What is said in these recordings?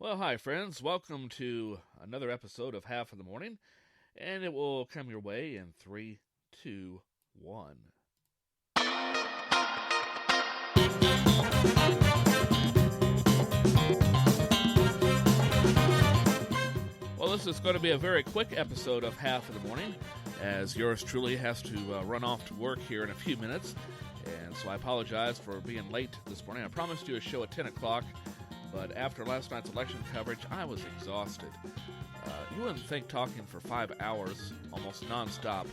Well, hi, friends. Welcome to another episode of Haff In The Morning, and it will come your way in 3, 2, 1. Well, this is going to be a very quick episode of Haff In The Morning, as yours truly has to run off to work here in a few minutes, and so I apologize for being late this morning. I promised you a show at 10 o'clock. But after last night's election coverage, I was exhausted. You wouldn't think talking for 5 hours, almost nonstop,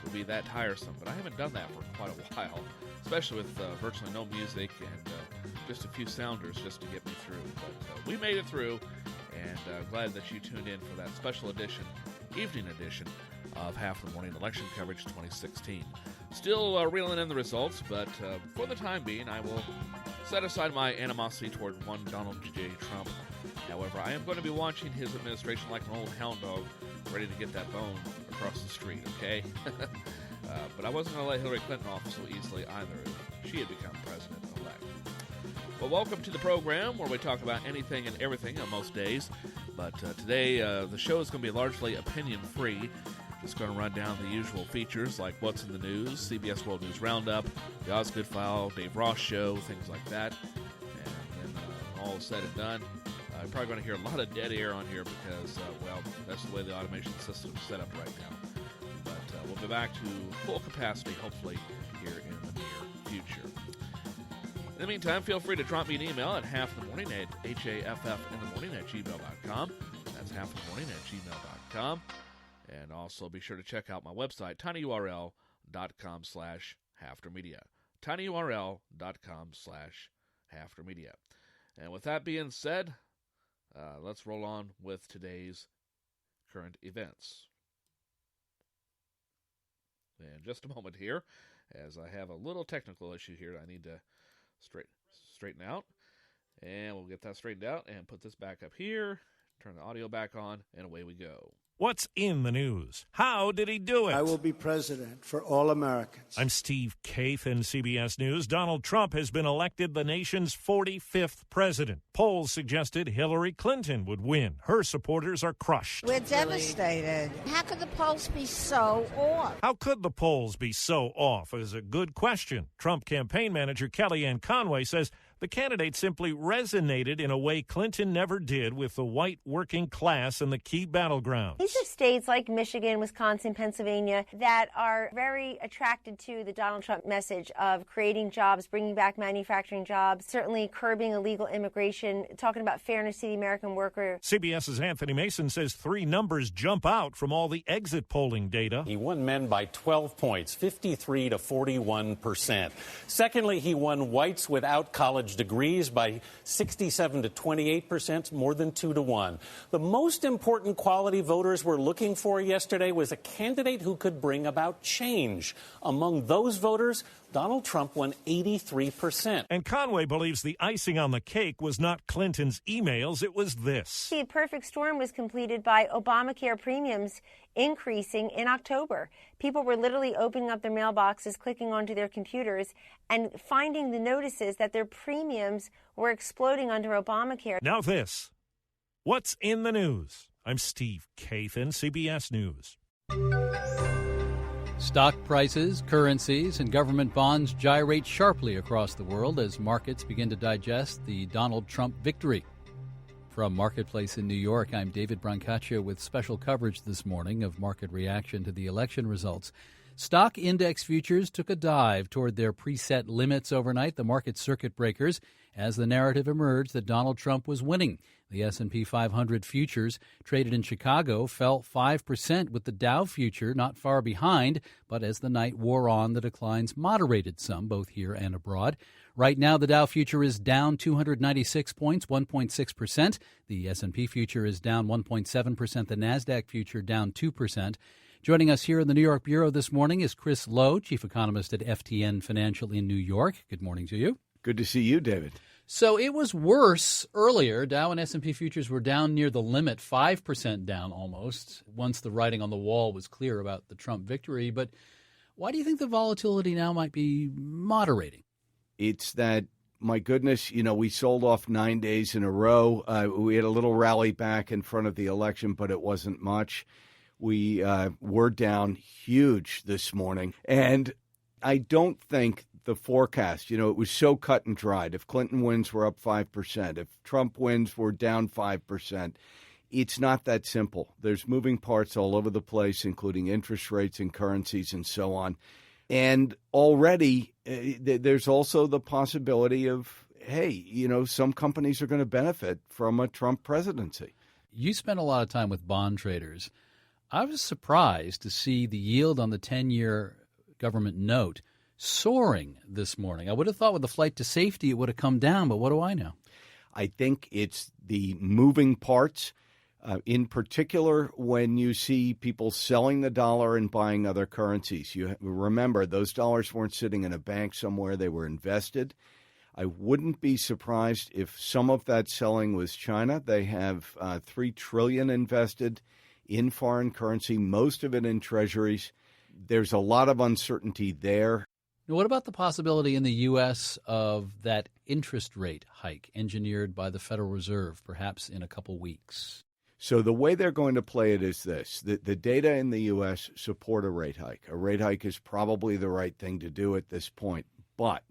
would be that tiresome, but I haven't done that for quite a while, especially with virtually no music and just a few sounders just to get me through. But we made it through, and glad that you tuned in for that special edition, evening edition, of Haff In The Morning election coverage 2016. Still reeling in the results, but for the time being, I will set aside my animosity toward one Donald J. Trump. However, I am going to be watching his administration like an old hound dog, ready to get that bone across the street, okay? But I wasn't going to let Hillary Clinton off so easily either. She had become president-elect. Well, welcome to the program where we talk about anything and everything on most days. But today, the show is going to be largely opinion-free. Just going to run down the usual features like What's in the News, CBS World News Roundup, The Osgood File, Dave Ross Show, things like that. And then all said and done, you're probably going to hear a lot of dead air on here because, well, that's the way the automation system is set up right now. But we'll be back to full capacity, hopefully, here in the near future. In the meantime, feel free to drop me an email at halfinthemorning at HAFFinthemorning@gmail.com. That's halfinthemorning@gmail.com. And also be sure to check out my website, tinyurl.com/HafterMedia. tinyurl.com/HafterMedia. And with that being said, let's roll on with today's current events. And just a moment here, as I have a little technical issue here that I need to straighten out. And we'll get that straightened out and put this back up here, turn the audio back on, and away we go. What's in the news? How did he do it? I will be president for all Americans. I'm Steve Kaith in CBS News. Donald Trump has been elected the nation's 45th president. Polls suggested Hillary Clinton would win. Her supporters are crushed. We're devastated. How could the polls be so off? How could the polls be so off is a good question. Trump campaign manager Kellyanne Conway says the candidate simply resonated in a way Clinton never did with the white working class in the key battlegrounds. These are states like Michigan, Wisconsin, Pennsylvania that are very attracted to the Donald Trump message of creating jobs, bringing back manufacturing jobs, certainly curbing illegal immigration, talking about fairness to the American worker. CBS's Anthony Mason says 3 numbers jump out from all the exit polling data. He won men by 12 points, 53 to 41%. Secondly, he won whites without college degrees by 67 to 28%, more than 2 to 1. The most important quality voters were looking for yesterday was a candidate who could bring about change. Among those voters, Donald Trump won 83%. And Conway believes the icing on the cake was not Clinton's emails, it was this. The perfect storm was completed by Obamacare premiums increasing in October. People were literally opening up their mailboxes, clicking onto their computers, and finding the notices that their premiums were exploding under Obamacare. Now this. What's in the news? I'm Steve Kaith in CBS News. Stock prices, currencies, and government bonds gyrate sharply across the world as markets begin to digest the Donald Trump victory. From Marketplace in New York, I'm David Brancaccio with special coverage this morning of market reaction to the election results. Stock index futures took a dive toward their preset limits overnight, the market circuit breakers, as the narrative emerged that Donald Trump was winning. The S&P 500 futures traded in Chicago fell 5%, with the Dow future not far behind. But as the night wore on, the declines moderated some, both here and abroad. Right now, the Dow future is down 296 points, 1.6%. The S&P future is down 1.7%. The NASDAQ future down 2%. Joining us here in the New York Bureau this morning is Chris Lowe, chief economist at FTN Financial in New York. Good morning to you. Good to see you, David. So it was worse earlier. Dow and S&P futures were down near the limit, 5% down almost, once the writing on the wall was clear about the Trump victory. But why do you think the volatility now might be moderating? It's that my goodness, we sold off 9 days in a row. We had a little rally back in front of the election, but it wasn't much. We were down huge this morning. And I don't think the forecast, it was so cut and dried. If Clinton wins, we're up 5%. If Trump wins, we're down 5%. It's not that simple. There's moving parts all over the place, including interest rates and currencies and so on. And already there's also the possibility of, hey, some companies are going to benefit from a Trump presidency. You spent a lot of time with bond traders. I was surprised to see the yield on the 10-year government note soaring this morning. I would have thought with the flight to safety it would have come down, but what do I know? I think it's the moving parts. In particular, when you see people selling the dollar and buying other currencies. You remember, those dollars weren't sitting in a bank somewhere. They were invested. I wouldn't be surprised if some of that selling was China. They have $3 trillion invested in foreign currency, most of it in treasuries. There's a lot of uncertainty there. Now, what about the possibility in the U.S. of that interest rate hike engineered by the Federal Reserve, perhaps in a couple weeks? So the way they're going to play it is this. The data in the U.S. support a rate hike. A rate hike is probably the right thing to do at this point. But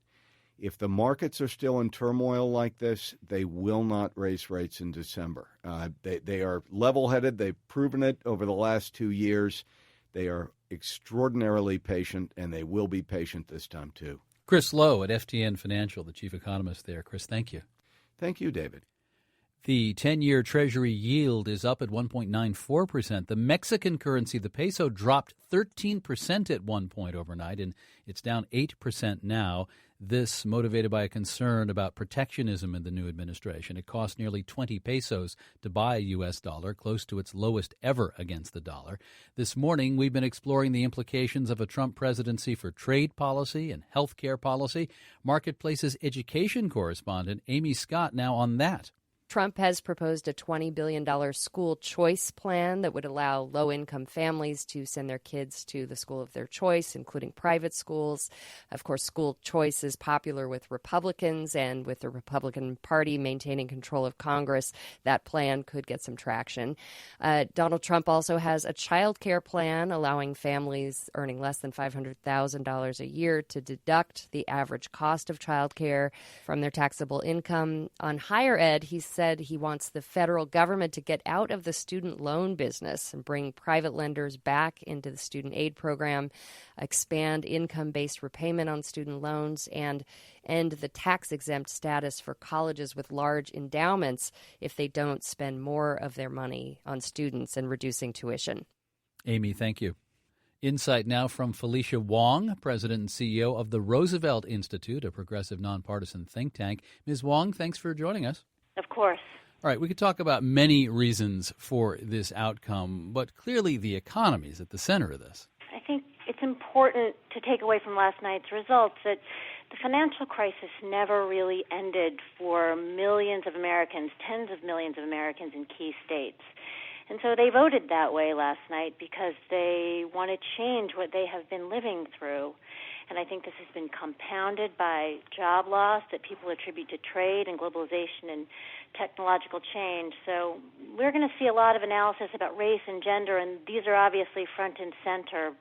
if the markets are still in turmoil like this, they will not raise rates in December. They are level-headed. They've proven it over the last 2 years. They are extraordinarily patient, and they will be patient this time, too. Chris Lowe at FTN Financial, the chief economist there. Chris, thank you. Thank you, David. The 10-year Treasury yield is up at 1.94%. The Mexican currency, the peso, dropped 13% at one point overnight, and it's down 8% now. This motivated by a concern about protectionism in the new administration. It cost nearly 20 pesos to buy a U.S. dollar, close to its lowest ever against the dollar. This morning, we've been exploring the implications of a Trump presidency for trade policy and health care policy. Marketplace's education correspondent Amy Scott now on that. Trump has proposed a $20 billion school choice plan that would allow low-income families to send their kids to the school of their choice, including private schools. Of course, school choice is popular with Republicans, and with the Republican Party maintaining control of Congress, that plan could get some traction. Donald Trump also has a child care plan allowing families earning less than $500,000 a year to deduct the average cost of child care from their taxable income. On higher ed, he's said he wants the federal government to get out of the student loan business and bring private lenders back into the student aid program, expand income-based repayment on student loans, and end the tax-exempt status for colleges with large endowments if they don't spend more of their money on students and reducing tuition. Amy, thank you. Insight now from Felicia Wong, President and CEO of the Roosevelt Institute, a progressive nonpartisan think tank. Ms. Wong, thanks for joining us. Of course. All right, we could talk about many reasons for this outcome, but clearly the economy is at the center of this. I think it's important to take away from last night's results that the financial crisis never really ended for millions of Americans, tens of millions of Americans in key states. And so they voted that way last night because they want to change what they have been living through. And I think this has been compounded by job loss that people attribute to trade and globalization and technological change. So we're going to see a lot of analysis about race and gender, and these are obviously front and center.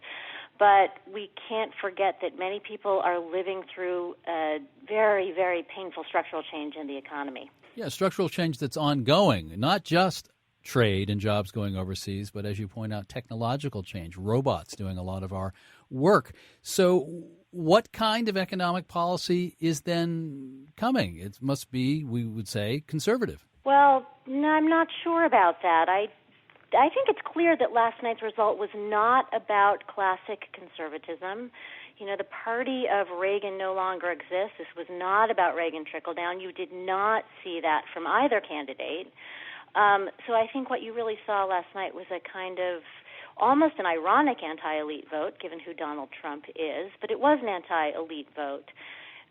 But we can't forget that many people are living through a very, very painful structural change in the economy. Yeah, structural change that's ongoing, not just trade and jobs going overseas, but as you point out, technological change, robots doing a lot of our work. So what kind of economic policy is then coming? It must be, we would say, conservative. Well, no, I'm not sure about that. I think it's clear that last night's result was not about classic conservatism. You know, the party of Reagan no longer exists. This was not about Reagan trickle-down. You did not see that from either candidate. So I think what you really saw last night was a kind of almost an ironic anti-elite vote, given who Donald Trump is, but it was an anti-elite vote.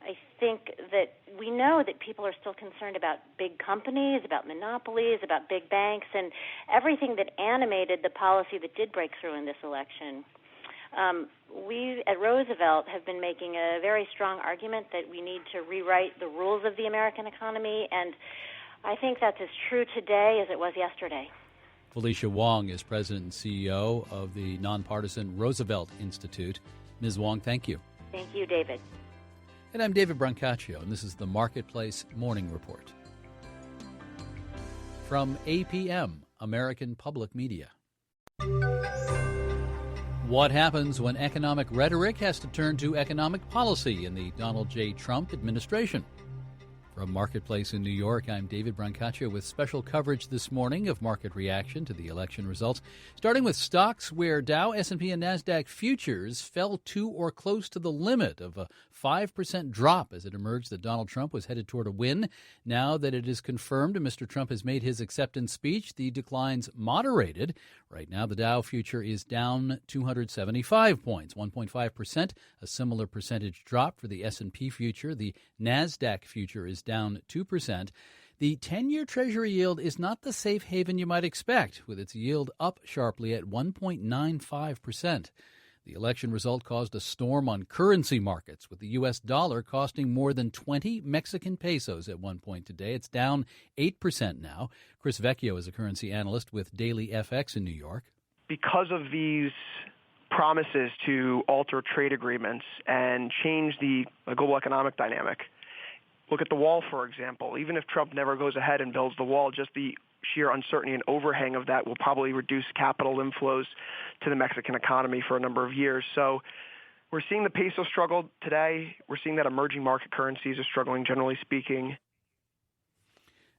I think that we know that people are still concerned about big companies, about monopolies, about big banks, and everything that animated the policy that did break through in this election. We at Roosevelt have been making a very strong argument that we need to rewrite the rules of the American economy, and I think that's as true today as it was yesterday. Felicia Wong is president and CEO of the nonpartisan Roosevelt Institute. Ms. Wong, thank you. Thank you, David. And I'm David Brancaccio, and this is the Marketplace Morning Report. From APM, American Public Media. What happens when economic rhetoric has to turn to economic policy in the Donald J. Trump administration? From Marketplace in New York, I'm David Brancaccio with special coverage this morning of market reaction to the election results, starting with stocks where Dow, S&P, and NASDAQ futures fell to or close to the limit of a 5% drop as it emerged that Donald Trump was headed toward a win. Now that it is confirmed Mr. Trump has made his acceptance speech, the declines moderated. Right now, the Dow future is down 275 points, 1.5%, a similar percentage drop for the S&P future. The NASDAQ future is down 2%. The 10-year Treasury yield is not the safe haven you might expect, with its yield up sharply at 1.95%. The election result caused a storm on currency markets, with the U.S. dollar costing more than 20 Mexican pesos at one point today. It's down 8% now. Chris Vecchio is a currency analyst with Daily FX in New York. Because of these promises to alter trade agreements and change the global economic dynamic, look at the wall, for example. Even if Trump never goes ahead and builds the wall, just the sheer uncertainty and overhang of that will probably reduce capital inflows to the Mexican economy for a number of years. So we're seeing the peso struggle today. We're seeing that emerging market currencies are struggling, generally speaking.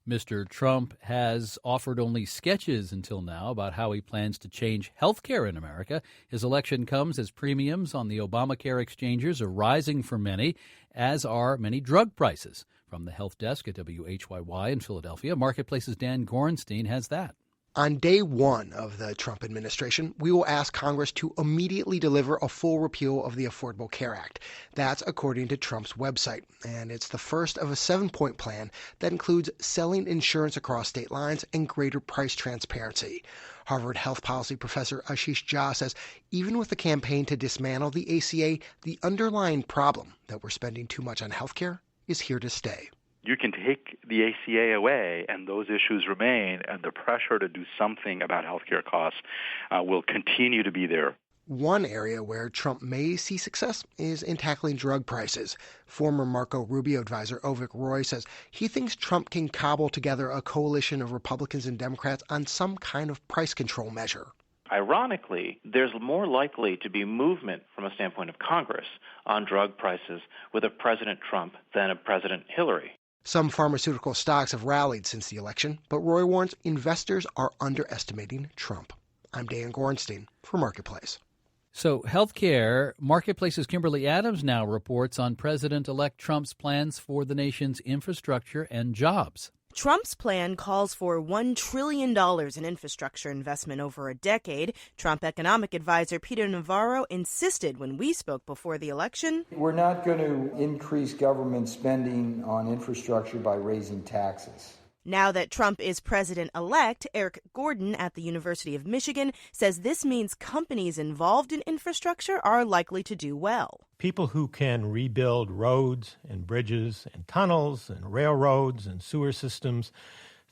Mr. Trump has offered only sketches until now about how he plans to change health care in America. His election comes as premiums on the Obamacare exchanges are rising for many, as are many drug prices. From the health desk at WHYY in Philadelphia, Marketplace's Dan Gorenstein has that. On day one of the Trump administration, we will ask Congress to immediately deliver a full repeal of the Affordable Care Act. That's according to Trump's website. And it's the first of a 7-point plan that includes selling insurance across state lines and greater price transparency. Harvard health policy professor Ashish Jha says even with the campaign to dismantle the ACA, the underlying problem that we're spending too much on health care is here to stay. You can take the ACA away and those issues remain, and the pressure to do something about healthcare costs will continue to be there. One area where Trump may see success is in tackling drug prices. Former Marco Rubio advisor Ovik Roy says he thinks Trump can cobble together a coalition of Republicans and Democrats on some kind of price control measure. Ironically, there's more likely to be movement from a standpoint of Congress on drug prices with a President Trump than a President Hillary. Some pharmaceutical stocks have rallied since the election, but Roy warns investors are underestimating Trump. I'm Dan Gorenstein for Marketplace. So, healthcare, Marketplace's Kimberly Adams now reports on President-elect Trump's plans for the nation's infrastructure and jobs. Trump's plan calls for $1 trillion in infrastructure investment over a decade. Trump economic advisor Peter Navarro insisted when we spoke before the election. We're not going to increase government spending on infrastructure by raising taxes. Now that Trump is president-elect, Eric Gordon at the University of Michigan says this means companies involved in infrastructure are likely to do well. People who can rebuild roads and bridges and tunnels and railroads and sewer systems,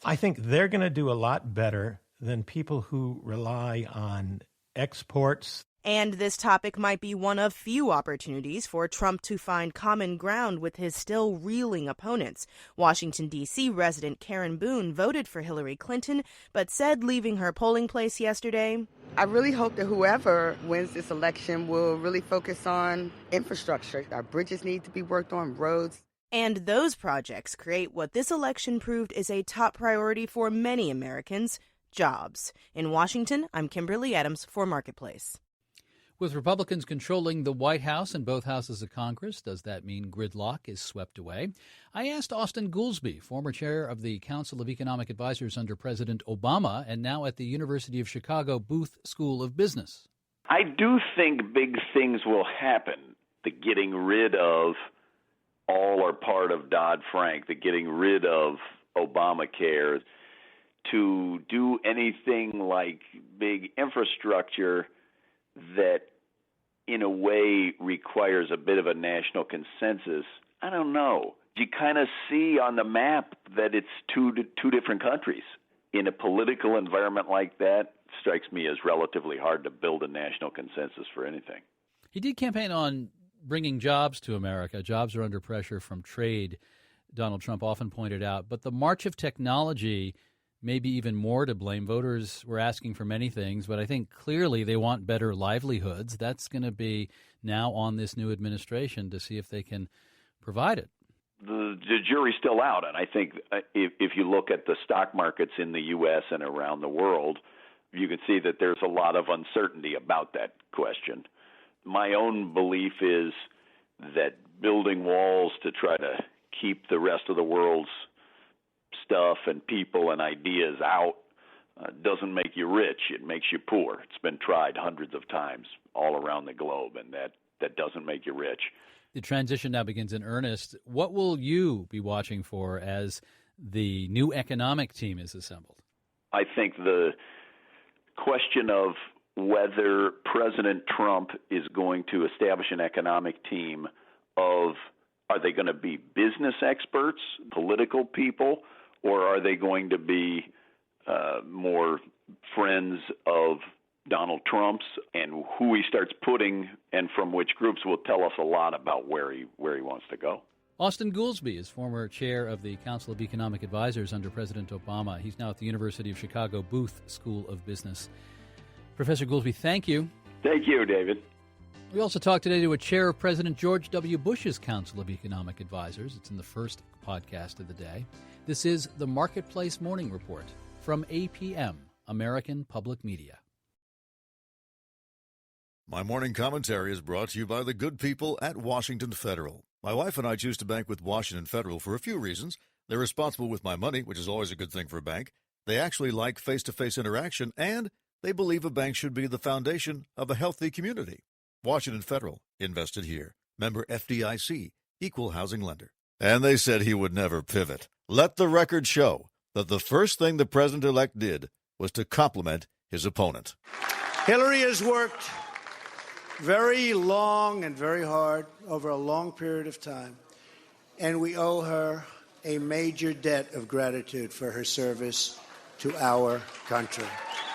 I think they're going to do a lot better than people who rely on exports. And this topic might be one of few opportunities for Trump to find common ground with his still reeling opponents. Washington, D.C. resident Karen Boone voted for Hillary Clinton, but said leaving her polling place yesterday, I really hope that whoever wins this election will really focus on infrastructure. Our bridges need to be worked on, roads. And those projects create what this election proved is a top priority for many Americans, jobs. In Washington, I'm Kimberly Adams for Marketplace. With Republicans controlling the White House and both houses of Congress, does that mean gridlock is swept away? I asked Austin Goolsbee, former chair of the Council of Economic Advisors under President Obama and now at the University of Chicago Booth School of Business. I do think big things will happen. The getting rid of all or part of Dodd-Frank, the getting rid of Obamacare, to do anything like big infrastructure that in a way requires a bit of a national consensus, I don't know. You kind of see on the map that it's two different countries. In a political environment like that, strikes me as relatively hard to build a national consensus for anything. He did campaign on bringing jobs to America. Jobs are under pressure from trade, Donald Trump often pointed out. But the march of technology may be even more to blame. Voters were asking for many things, but I think clearly they want better livelihoods. That's going to be now on this new administration to see if they can provide it. The jury's still out, and I think if you look at the stock markets in the U.S. and around the world, you can see that there's a lot of uncertainty about that question. My own belief is that building walls to try to keep the rest of the world's stuff and people and ideas out doesn't make you rich. It makes you poor. It's been tried hundreds of times all around the globe, and that doesn't make you rich. The transition now begins in earnest. What will you be watching for as the new economic team is assembled? I think the question of whether President Trump is going to establish an economic team of, are they going to be business experts, political people, or are they going to be more friends of Donald Trump's, and who he starts putting and from which groups will tell us a lot about where he wants to go. Austin Goolsbee is former chair of the Council of Economic Advisors under President Obama. He's now at the University of Chicago Booth School of Business. Professor Goolsbee, thank you. Thank you, David. We also talked today to a chair of President George W. Bush's Council of Economic Advisors. It's in the first podcast of the day. This is the Marketplace Morning Report from APM, American Public Media. My morning commentary is brought to you by the good people at Washington Federal. My wife and I choose to bank with Washington Federal for a few reasons. They're responsible with my money, which is always a good thing for a bank. They actually like face-to-face interaction, and they believe a bank should be the foundation of a healthy community. Washington Federal, invested here. Member FDIC, equal housing lender. And they said he would never pivot. Let the record show that the first thing the president-elect did was to compliment his opponent. Hillary has worked very long and very hard over a long period of time, and we owe her a major debt of gratitude for her service to our country.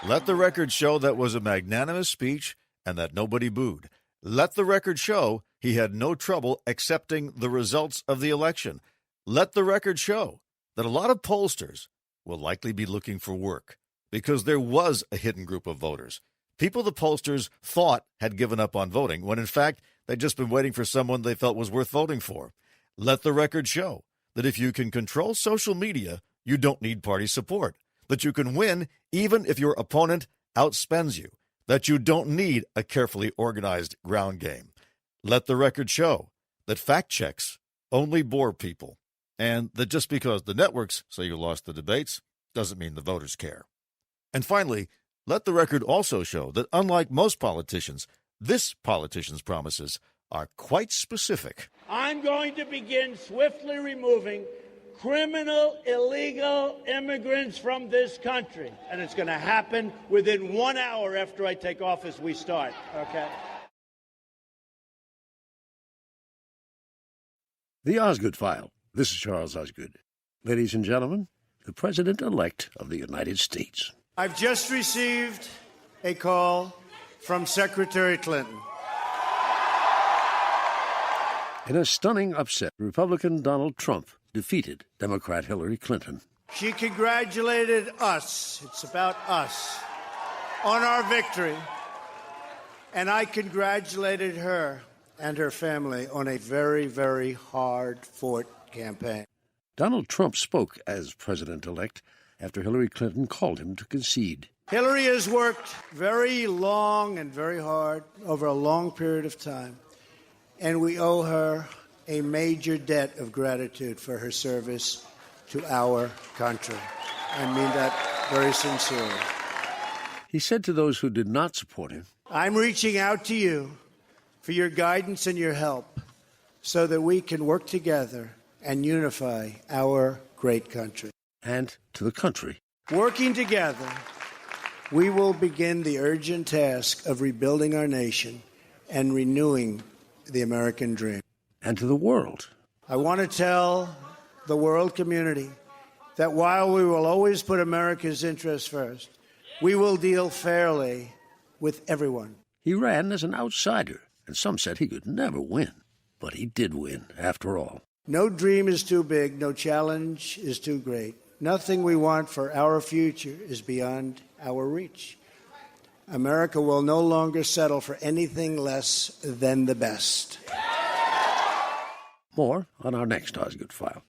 Let the record show that was a magnanimous speech and that nobody booed. Let the record show he had no trouble accepting the results of the election. Let the record show that a lot of pollsters will likely be looking for work because there was a hidden group of voters. People the pollsters thought had given up on voting, when in fact they'd just been waiting for someone they felt was worth voting for. Let the record show that if you can control social media, you don't need party support, that you can win even if your opponent outspends you, that you don't need a carefully organized ground game. Let the record show that fact checks only bore people, and that just because the networks say you lost the debates doesn't mean the voters care. And finally, let the record also show that unlike most politicians, this politician's promises are quite specific. I'm going to begin swiftly removing criminal, illegal immigrants from this country. And it's going to happen within 1 hour after I take office, we start, okay? The Osgood File. This is Charles Osgood. Ladies and gentlemen, the President-elect of the United States. I've just received a call from Secretary Clinton. In a stunning upset, Republican Donald Trump defeated Democrat Hillary Clinton. She congratulated us, it's about us, on our victory. And I congratulated her and her family on a very, very hard-fought campaign. Donald Trump spoke as president-elect after Hillary Clinton called him to concede. Hillary has worked very long and very hard over a long period of time, and we owe her a major debt of gratitude for her service to our country. I mean that very sincerely. He said to those who did not support him, I'm reaching out to you for your guidance and your help so that we can work together and unify our great country. And to the country. Working together, we will begin the urgent task of rebuilding our nation and renewing the American dream. And to the world. I want to tell the world community that while we will always put America's interests first, we will deal fairly with everyone. He ran as an outsider, and some said he could never win. But he did win, after all. No dream is too big, no challenge is too great. Nothing we want for our future is beyond our reach. America will no longer settle for anything less than the best. More on our next Osgood File.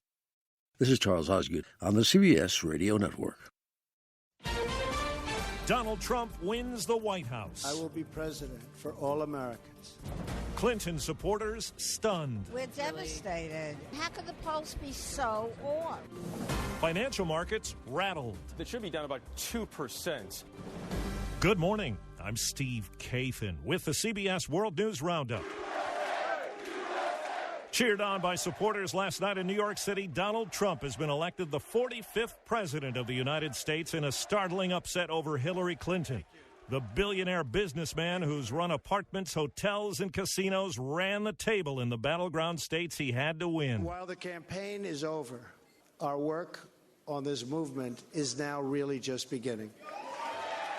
This is Charles Osgood on the CBS Radio Network. Donald Trump wins the White House. I will be president for all Americans. Clinton supporters stunned. We're devastated. How could the polls be so off? Financial markets rattled. It should be down about 2%. Good morning. I'm Steve Kathan with the CBS World News Roundup. Cheered on by supporters last night in New York City, Donald Trump has been elected the 45th president of the United States in a startling upset over Hillary Clinton. The billionaire businessman who's run apartments, hotels, and casinos ran the table in the battleground states he had to win. While the campaign is over, our work on this movement is now really just beginning.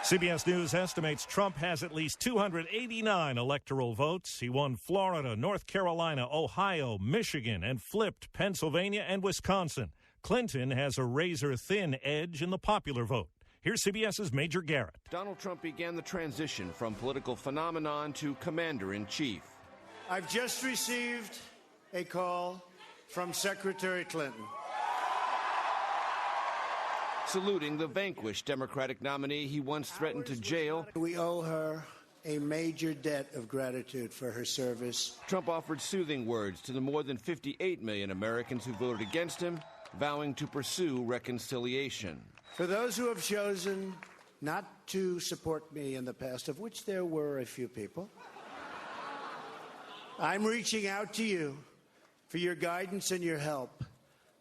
CBS News estimates Trump has at least 289 electoral votes. He won Florida, North Carolina, Ohio, Michigan, and flipped Pennsylvania and Wisconsin. Clinton has a razor-thin edge in the popular vote. Here's CBS's Major Garrett. Donald Trump began the transition from political phenomenon to commander-in-chief. I've just received a call from Secretary Clinton. Saluting the vanquished Democratic nominee he once threatened to jail. We owe her a major debt of gratitude for her service. Trump offered soothing words to the more than 58 million Americans who voted against him, vowing to pursue reconciliation. For those who have chosen not to support me in the past, of which there were a few people, I'm reaching out to you for your guidance and your help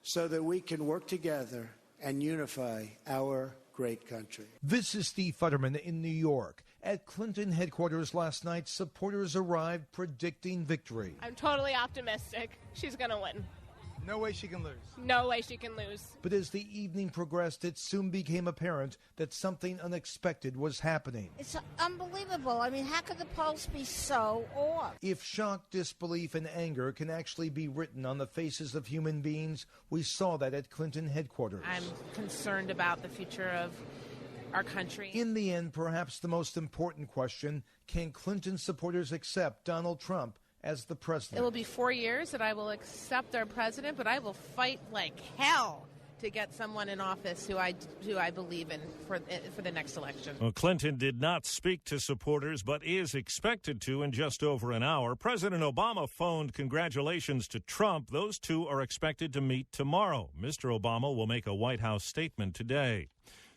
so that we can work together and unify our great country. This is Steve Futterman in New York. At Clinton headquarters last night, supporters arrived predicting victory. I'm totally optimistic. She's going to win. No way she can lose. No way she can lose. But as the evening progressed, it soon became apparent that something unexpected was happening. It's unbelievable. I mean, how could the polls be so off? If shock, disbelief, and anger can actually be written on the faces of human beings, we saw that at Clinton headquarters. I'm concerned about the future of our country. In the end, perhaps the most important question, can Clinton supporters accept Donald Trump as the president? It will be 4 years that I will accept our president, but I will fight like hell to get someone in office who I believe in for the next election. Well, Clinton did not speak to supporters, but is expected to in just over an hour. President Obama phoned congratulations to Trump. Those two are expected to meet tomorrow. Mr. Obama will make a White House statement today.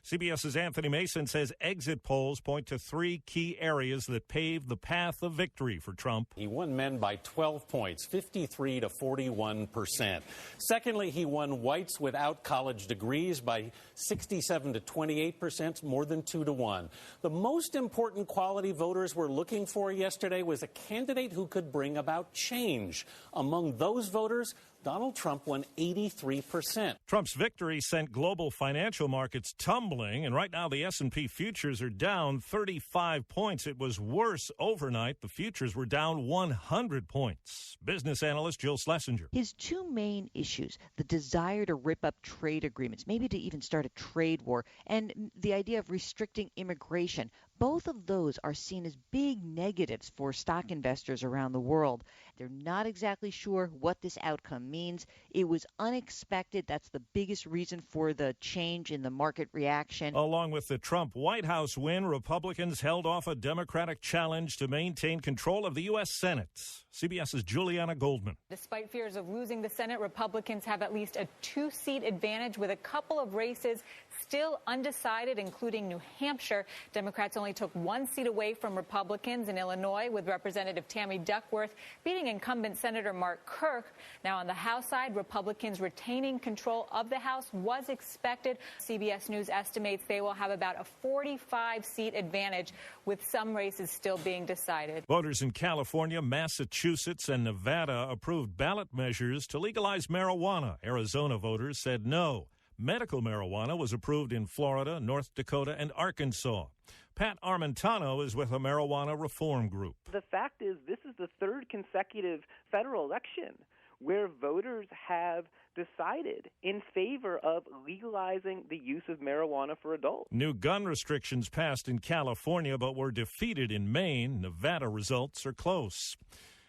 CBS's Anthony Mason says exit polls point to three key areas that paved the path of victory for Trump. He won men by 12 points, 53 to 41%. Secondly, he won whites without college degrees by 67 to 28%, more than 2 to 1. The most important quality voters were looking for yesterday was a candidate who could bring about change. Among those voters, Donald Trump won 83%. Trump's victory sent global financial markets tumbling, and right now the S&P futures are down 35 points. It was worse overnight. The futures were down 100 points. Business analyst Jill Schlesinger. His two main issues, the desire to rip up trade agreements, maybe to even start a trade war, and the idea of restricting immigration, both of those are seen as big negatives for stock investors around the world. They're not exactly sure what this outcome means. It was unexpected. That's the biggest reason for the change in the market reaction. Along with the Trump White House win, Republicans held off a Democratic challenge to maintain control of the U.S. Senate. CBS's Juliana Goldman. Despite fears of losing the Senate, Republicans have at least a 2-seat advantage with a couple of races still undecided, including New Hampshire. Democrats only took 1 seat away from Republicans in Illinois, with Representative Tammy Duckworth beating including incumbent Senator Mark Kirk. Now, on the House side, Republicans retaining control of the House was expected. CBS News estimates they will have about a 45-seat advantage, with some races still being decided. Voters in California, Massachusetts, and Nevada approved ballot measures to legalize marijuana. Arizona voters said no. Medical marijuana was approved in Florida, North Dakota, and Arkansas. Pat Armentano is with a marijuana reform group. The fact is, this is the third consecutive federal election where voters have decided in favor of legalizing the use of marijuana for adults. New gun restrictions passed in California but were defeated in Maine. Nevada results are close.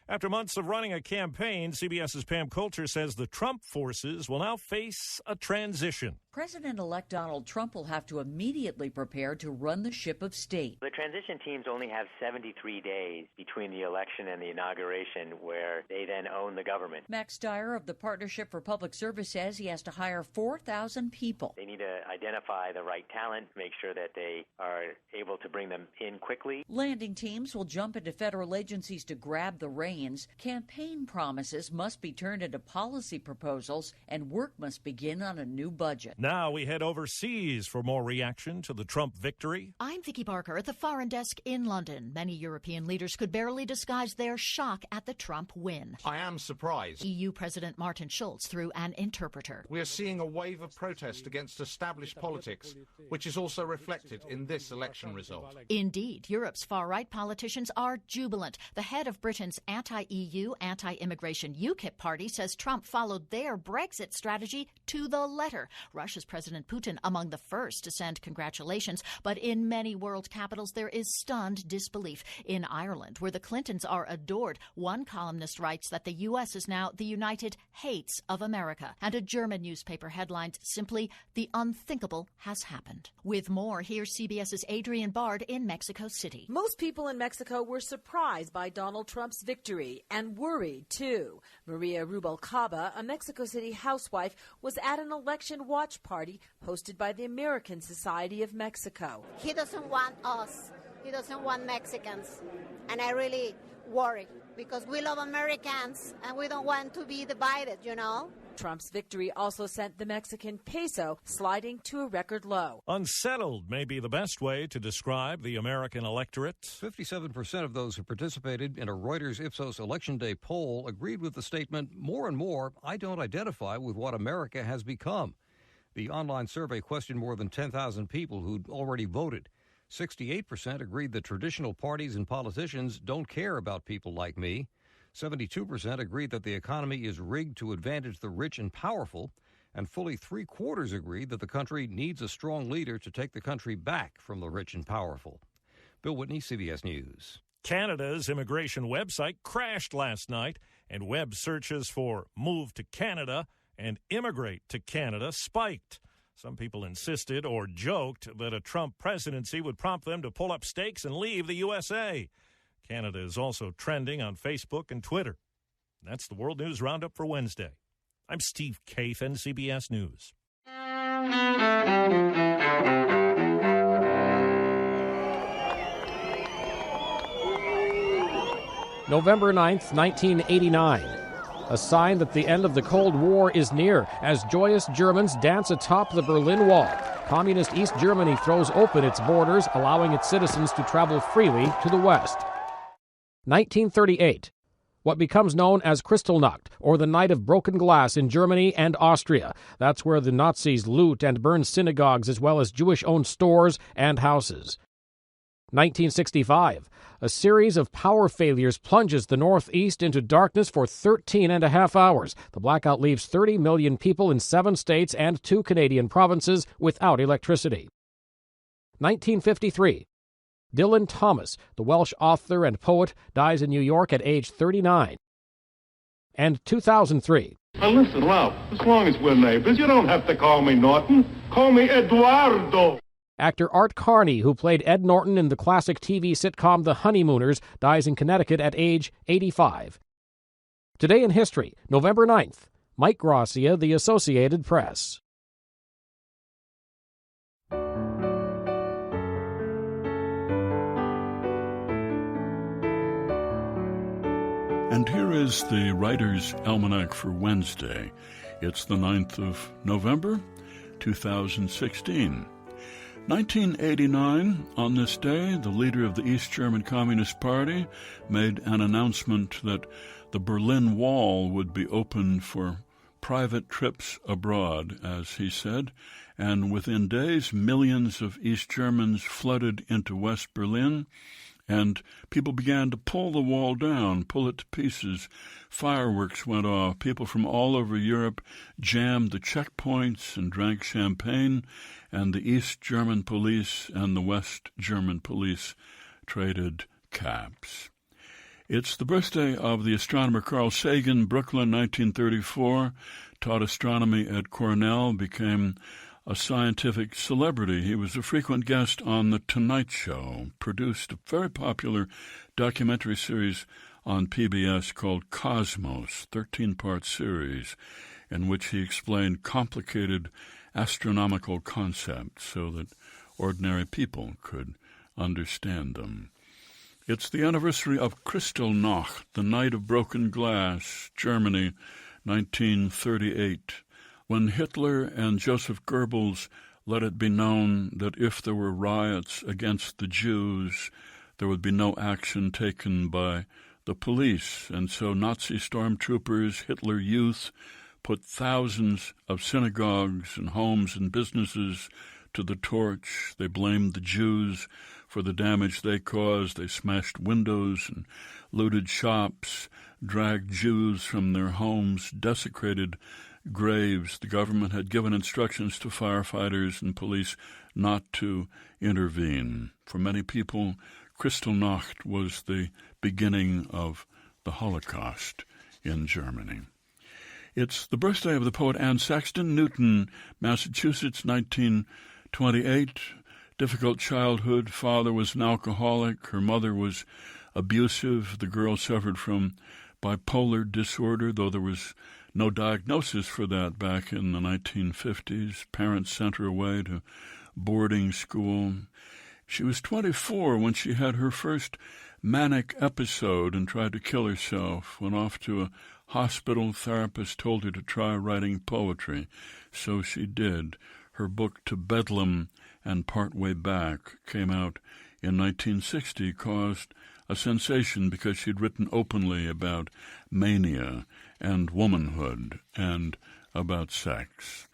After months of running a campaign, CBS's Pam Coulter says the Trump forces will now face a transition. President-elect Donald Trump will have to immediately prepare to run the ship of state. The transition teams only have 73 days between the election and the inauguration, where they then own the government. Max Dyer of the Partnership for Public Service says he has to hire 4,000 people. They need to identify the right talent, make sure that they are able to bring them in quickly. Landing teams will jump into federal agencies to grab the reins. Campaign promises must be turned into policy proposals, and work must begin on a new budget. Now we head overseas for more reaction to the Trump victory. I'm Vicky Barker at the Foreign Desk in London. Many European leaders could barely disguise their shock at the Trump win. I am surprised. EU President Martin Schulz through an interpreter. We are seeing a wave of protest against established politics, which is also reflected in this election result. Indeed, Europe's far-right politicians are jubilant. The head of Britain's anti-EU, anti-immigration UKIP party says Trump followed their Brexit strategy to the letter. Russia's President Putin among the first to send congratulations, but in many world capitals there is stunned disbelief. In Ireland, where the Clintons are adored, one columnist writes that the U.S. is now the United Hates of America, and a German newspaper headlines simply, "The unthinkable has happened." With more, here's CBS's Adrienne Bard in Mexico City. Most people in Mexico were surprised by Donald Trump's victory and worried, too. Maria Rubalcaba, a Mexico City housewife, was at an election watch party hosted by the American Society of Mexico. He doesn't want us. He doesn't want Mexicans. And I really worry because we love Americans and we don't want to be divided, you know? Trump's victory also sent the Mexican peso sliding to a record low. Unsettled may be the best way to describe the American electorate. 57% of those who participated in a Reuters Ipsos Election Day poll agreed with the statement, "More and more, I don't identify with what America has become." The online survey questioned more than 10,000 people who'd already voted. 68% agreed that traditional parties and politicians don't care about people like me. 72% agreed that the economy is rigged to advantage the rich and powerful, and fully three-quarters agreed that the country needs a strong leader to take the country back from the rich and powerful. Bill Whitney, CBS News. Canada's immigration website crashed last night, and web searches for "move to Canada" and "immigrate to Canada" spiked. Some people insisted or joked that a Trump presidency would prompt them to pull up stakes and leave the USA. Canada is also trending on Facebook and Twitter. That's the World News Roundup for Wednesday. I'm Steve Kathan, CBS News. November 9th, 1989. A sign that the end of the Cold War is near as joyous Germans dance atop the Berlin Wall. Communist East Germany throws open its borders, allowing its citizens to travel freely to the west. 1938. What becomes known as Kristallnacht, or the Night of Broken Glass in Germany and Austria. That's where the Nazis loot and burn synagogues as well as Jewish-owned stores and houses. 1965. A series of power failures plunges the Northeast into darkness for 13 and a half hours. The blackout leaves 30 million people in 7 states and 2 Canadian provinces without electricity. 1953. Dylan Thomas, the Welsh author and poet, dies in New York at age 39. And 2003. Now listen, Ralph, as long as we're neighbors, you don't have to call me Norton. Call me Eduardo. Actor Art Carney, who played Ed Norton in the classic TV sitcom The Honeymooners, dies in Connecticut at age 85. Today in history, November 9th, Mike Gracia, The Associated Press. And here is the Writer's Almanac for Wednesday. It's the 9th of November, 2016. 1989, on this day, the leader of the East German Communist Party made an announcement that the Berlin Wall would be open for private trips abroad, as he said, and within days, millions of East Germans flooded into West Berlin, and people began to pull the wall down, pull it to pieces. Fireworks went off. People from all over Europe jammed the checkpoints and drank champagne, and the East German police and the West German police traded caps. It's the birthday of the astronomer Carl Sagan, Brooklyn, 1934, taught astronomy at Cornell, became a scientific celebrity. He was a frequent guest on The Tonight Show, produced a very popular documentary series on PBS called Cosmos, 13-part series, in which he explained complicated astronomical concepts so that ordinary people could understand them. It's the anniversary of Kristallnacht, the Night of Broken Glass, Germany, 1938, when Hitler and Joseph Goebbels let it be known that if there were riots against the Jews, there would be no action taken by the police. And so Nazi stormtroopers, Hitler Youth, put thousands of synagogues and homes and businesses to the torch. They blamed the Jews for the damage they caused. They smashed windows and looted shops, dragged Jews from their homes, desecrated graves. The government had given instructions to firefighters and police not to intervene. For many people, Kristallnacht was the beginning of the Holocaust in Germany. It's the birthday of the poet Anne Sexton, Newton, Massachusetts, 1928. Difficult childhood. Father was an alcoholic. Her mother was abusive. The girl suffered from bipolar disorder, though there was no diagnosis for that back in the 1950s. Parents sent her away to boarding school. She was 24 when she had her first manic episode and tried to kill herself. Went off to a hospital. Therapist told her to try writing poetry. So she did. Her book To Bedlam and Partway Back came out in 1960, caused a sensation because she'd written openly about mania and womanhood and about sex.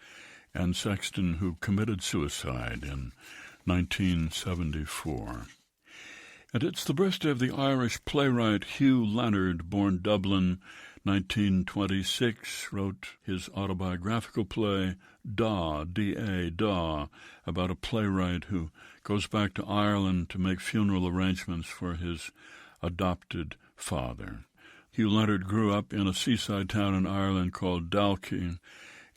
And Sexton, who committed suicide in 1974. And it's the birthday of the Irish playwright Hugh Leonard, born Dublin, 1926, wrote his autobiographical play, Da, D-A, Da, about a playwright who goes back to Ireland to make funeral arrangements for his adopted father. Hugh Leonard grew up in a seaside town in Ireland called Dalkey.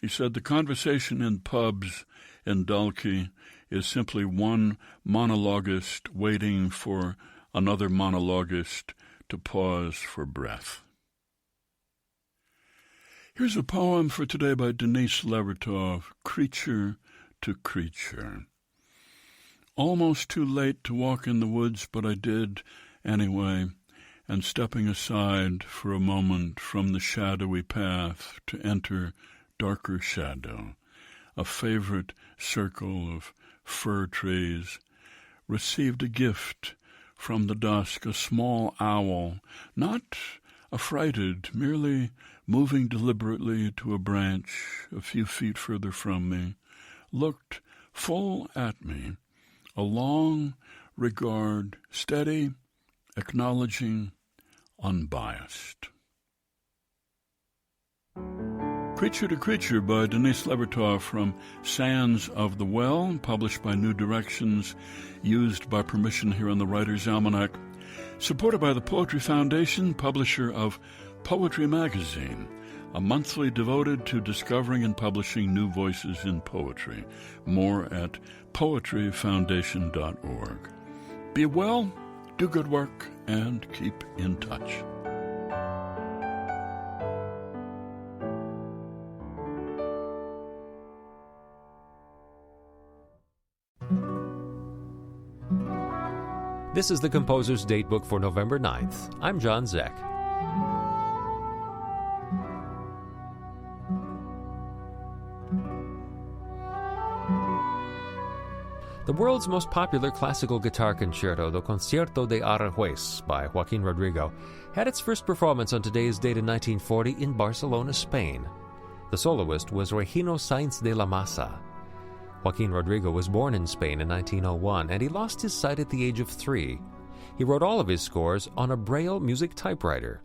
He said the conversation in pubs in Dalkey is simply one monologuist waiting for another monologuist to pause for breath. Here's a poem for today by Denise Levertov, Creature to Creature. Almost too late to walk in the woods, but I did anyway, and stepping aside for a moment from the shadowy path to enter darker shadow, a favorite circle of fir trees, received a gift from the dusk, a small owl, not affrighted, merely moving deliberately to a branch a few feet further from me, looked full at me, a long regard, steady, acknowledging, unbiased. Creature to Creature by Denise Levertov from Sands of the Well, published by New Directions, used by permission here on the Writer's Almanac, supported by the Poetry Foundation, publisher of Poetry Magazine, a monthly devoted to discovering and publishing new voices in poetry. More at poetryfoundation.org. Be well, do good work, and keep in touch. This is the Composer's Datebook for November 9th. I'm John Zeck. The world's most popular classical guitar concerto, the Concierto de Aranjuez by Joaquin Rodrigo, had its first performance on today's date in 1940 in Barcelona, Spain. The soloist was Regino Sainz de la Masa. Joaquin Rodrigo was born in Spain in 1901, and he lost his sight at the age of 3. He wrote all of his scores on a Braille music typewriter.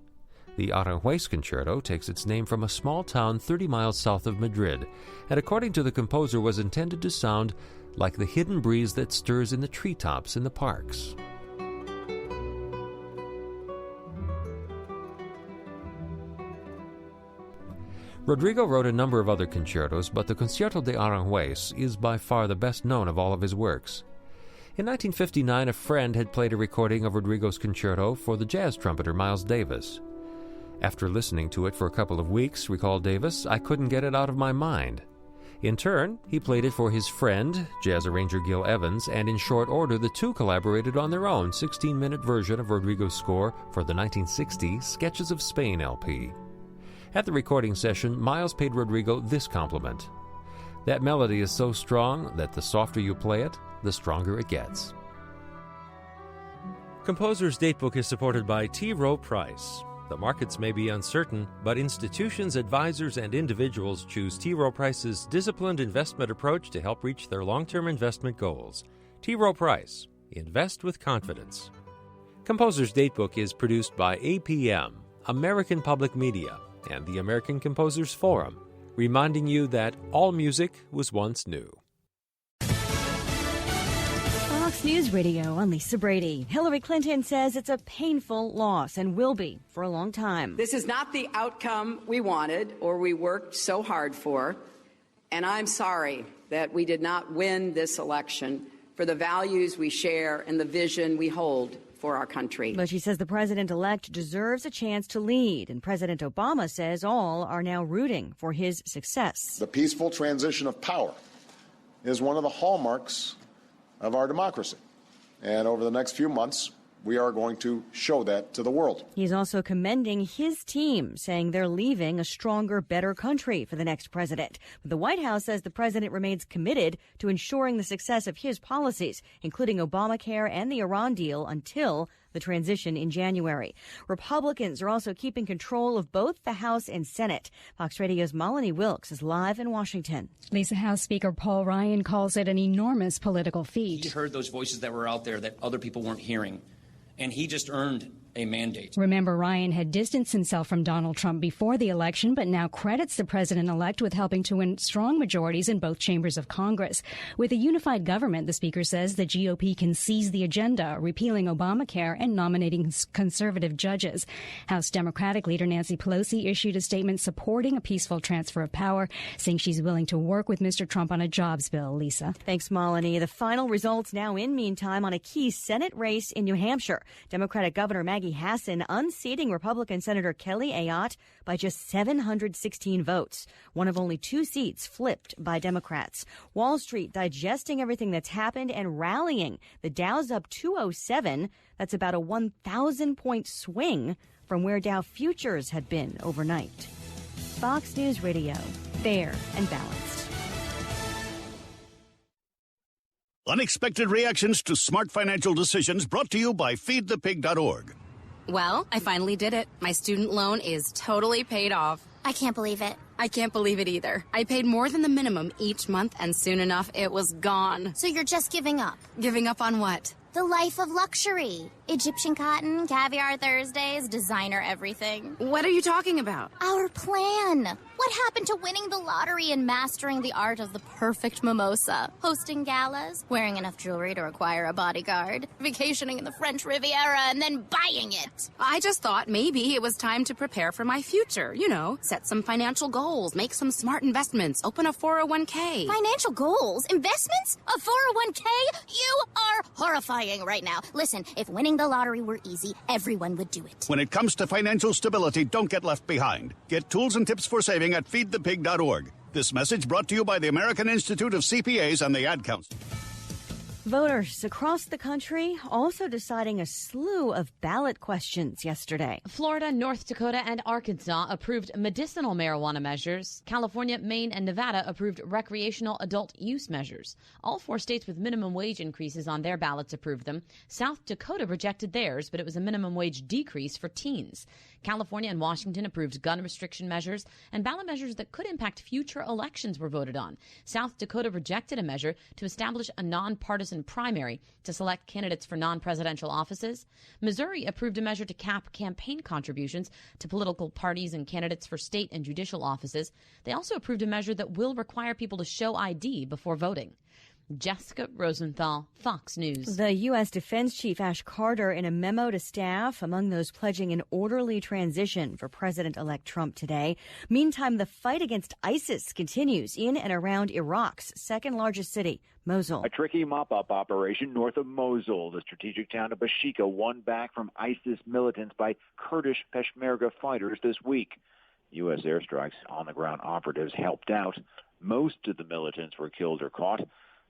The Aranjuez Concerto takes its name from a small town 30 miles south of Madrid, and according to the composer was intended to sound like the hidden breeze that stirs in the treetops in the parks. Rodrigo wrote a number of other concertos, but the Concierto de Aranjuez is by far the best known of all of his works. In 1959, a friend had played a recording of Rodrigo's concerto for the jazz trumpeter Miles Davis. After listening to it for a couple of weeks, recalled Davis, I couldn't get it out of my mind. In turn, he played it for his friend, jazz arranger Gil Evans, and in short order, the two collaborated on their own 16-minute version of Rodrigo's score for the 1960 Sketches of Spain LP. At the recording session, Miles paid Rodrigo this compliment: "That melody is so strong that the softer you play it, the stronger it gets." Composer's Datebook is supported by T. Rowe Price. The markets may be uncertain, but institutions, advisors, and individuals choose T. Rowe Price's disciplined investment approach to help reach their long-term investment goals. T. Rowe Price. Invest with confidence. Composer's Datebook is produced by APM, American Public Media, and the American Composers Forum, reminding you that all music was once new. Fox News Radio, I'm Lisa Brady. Hillary Clinton says it's a painful loss and will be for a long time. This is not the outcome we wanted or we worked so hard for, and I'm sorry that we did not win this election for the values we share and the vision we hold for our country. But she says the president-elect deserves a chance to lead, and President Obama says all are now rooting for his success. The peaceful transition of power is one of the hallmarks of our democracy. And over the next few months, we are going to show that to the world. He's also commending his team, saying they're leaving a stronger, better country for the next president. But the White House says the president remains committed to ensuring the success of his policies, including Obamacare and the Iran deal, until the transition in January. Republicans are also keeping control of both the House and Senate. Fox Radio's Melanie Wilkes is live in Washington. Lisa, House Speaker Paul Ryan calls it an enormous political feat. He heard those voices that were out there that other people weren't hearing, and he just earned a mandate. Remember, Ryan had distanced himself from Donald Trump before the election, but now credits the president-elect with helping to win strong majorities in both chambers of Congress. With a unified government, the speaker says the GOP can seize the agenda, repealing Obamacare and nominating conservative judges. House Democratic leader Nancy Pelosi issued a statement supporting a peaceful transfer of power, saying she's willing to work with Mr. Trump on a jobs bill. Lisa. Thanks, Melanie. The final results now in meantime on a key Senate race in New Hampshire. Democratic Governor Maggie Hassan unseating Republican Senator Kelly Ayotte by just 716 votes, one of only 2 seats flipped by Democrats. Wall Street digesting everything that's happened and rallying. The Dow's up 207. That's about a 1,000-point swing from where Dow futures had been overnight. Fox News Radio, fair and balanced. Unexpected reactions to smart financial decisions brought to you by feedthepig.org. Well, I finally did it. My student loan is totally paid off. I can't believe it. I can't believe it either. I paid more than the minimum each month, and soon enough, it was gone. So you're just giving up? Giving up on what? The life of luxury. Egyptian cotton, caviar Thursdays, designer everything. What are you talking about? Our plan. What happened to winning the lottery and mastering the art of the perfect mimosa? Hosting galas, wearing enough jewelry to require a bodyguard, vacationing in the French Riviera, and then buying it. I just thought maybe it was time to prepare for my future. You know, set some financial goals, make some smart investments, open a 401k. Financial goals? Investments? A 401k? You are horrifying right now. Listen, if winning the lottery were easy, everyone would do it. When it comes to financial stability, don't get left behind. Get tools and tips for saving at feedthepig.org. This message brought to you by the American Institute of CPAs and the Ad Council. Voters across the country also deciding a slew of ballot questions yesterday. Florida, North Dakota, and Arkansas approved medicinal marijuana measures. California, Maine, and Nevada approved recreational adult use measures. All 4 states with minimum wage increases on their ballots approved them. South Dakota rejected theirs, but it was a minimum wage decrease for teens. California and Washington approved gun restriction measures, and ballot measures that could impact future elections were voted on. South Dakota rejected a measure to establish a nonpartisan primary to select candidates for non-presidential offices. Missouri approved a measure to cap campaign contributions to political parties and candidates for state and judicial offices. They also approved a measure that will require people to show ID before voting. Jessica Rosenthal, Fox News. The U.S. Defense Chief Ash Carter, in a memo to staff, among those pledging an orderly transition for President-elect Trump today. Meantime, the fight against ISIS continues in and around Iraq's second largest city, Mosul. A tricky mop-up operation north of Mosul. The strategic town of Bashika won back from ISIS militants by Kurdish Peshmerga fighters this week. U.S. airstrikes on the ground operatives helped out. Most of the militants were killed or caught.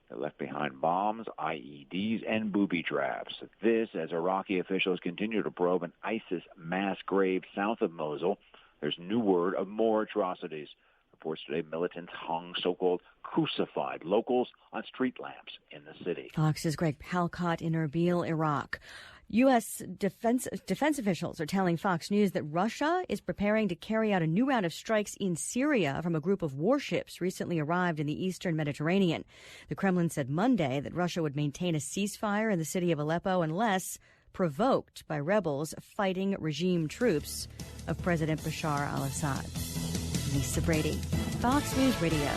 They left behind bombs, IEDs, and booby traps. This as Iraqi officials continue to probe an ISIS mass grave south of Mosul. There's new word of more atrocities. Reports today militants hung so-called crucified locals on street lamps in the city. Fox's Greg Palcott in Erbil, Iraq. U.S. defense officials are telling Fox News that Russia is preparing to carry out a new round of strikes in Syria from a group of warships recently arrived in the eastern Mediterranean. The Kremlin said Monday that Russia would maintain a ceasefire in the city of Aleppo unless provoked by rebels fighting regime troops of President Bashar al-Assad. Lisa Brady, Fox News Radio.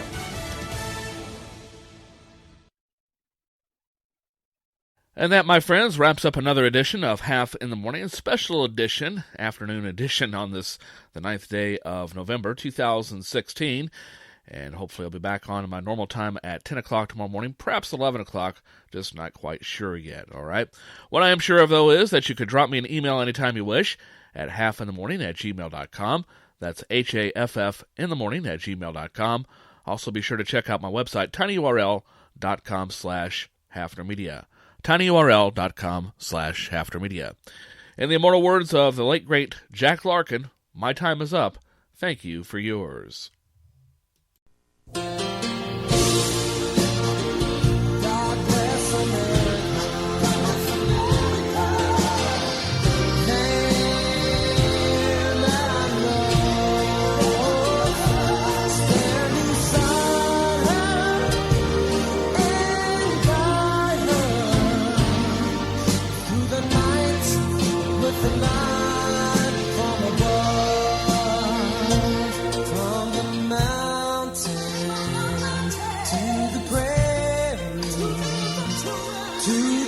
And that, my friends, wraps up another edition of Haff in the Morning, a special edition, afternoon edition on this, the 9th day of November, 2016. And hopefully I'll be back on my normal time at 10 o'clock tomorrow morning, perhaps 11 o'clock, just not quite sure yet, all right? What I am sure of, though, is that you could drop me an email anytime you wish at haffinthemorning@gmail.com. That's HAFFinthemorning@gmail.com. Also be sure to check out my website, tinyurl.com/HafnerMedia. tinyurl.com/HafnerMedia. In the immortal words of the late, great Jack Larkin, my time is up. Thank you for yours. To